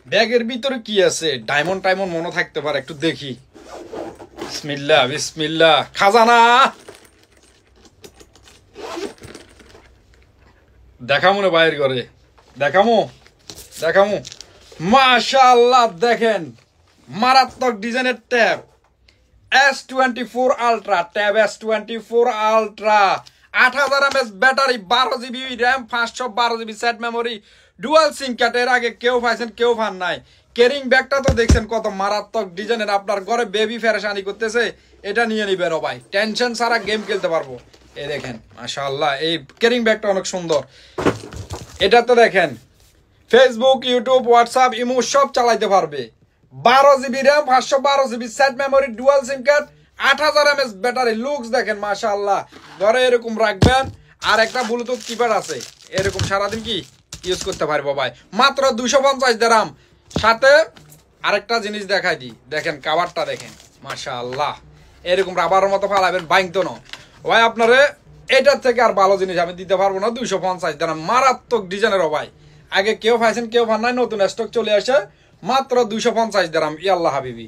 ব্যাগের ভিতরে কি আছে? ডায়মন্ড টাইমন্ড মনে থাকতে পারে, একটু দেখি। বিসমিল্লাহ বিসমিল্লাহ। খাজানা দেখামো না বাইরে করে, দেখামো দেখামো। মাশাআল্লাহ, দেখেন মারাত্মক ডিজাইনের tab S24 ultra, tab S24 ultra, 8000 mAh battery, 12 GB RAM, 512 GB set memory, dual SIM card. এর আগে কেউ পাইছেন, কেউ পান নাই। ক্যারিং ব্যাগটা তো দেখছেন কত মারাত্মক ডিজাইনের। আপনার ঘরে বেবি ফেরেশানি করতেছে, এটা নিয়ে নিবেন ভাই, টেনশন ছাড়া গেম খেলতে পারবো। এই দেখেন মাশাআল্লাহ, এই ক্যারিং ব্যাগটা অনেক সুন্দর। এটা তো দেখেন ফেসবুক, ইউটিউব, হোয়াটসঅ্যাপ, ইমো সব চালাইতে পারবে। 12 GB RAM, 512 GB set memory, dual SIM card, 8000 mAh battery. Looks দেখেন মাশাআল্লাহ, ঘরে এরকম রাখবেন। আর একটা ব্লুটুথ কিপ্যাড আছে, এরকম সারাদিন কি ইউজ করতে পারবো ভাই। মাত্র 250 দিরহাম। সাথে আরেকটা জিনিস দেখাই দিই, দেখেন কাভারটা দেখেন মাশাআল্লাহ, এরকম রাবারের মতো ফালাবেন, বাইংতো না ভাই। আপনারে এটার থেকে আর ভালো জিনিস আমি দিতে পারবো না। 250 দিরহাম, মারাত্মক ডিজাইনের ভাই। আগে কেউ পাইছেন, কেউ পান নাই, নতুন স্টক চলে আসে। মাত্র 250 দিরহাম। ইয়াল্লাহ হাবিবি।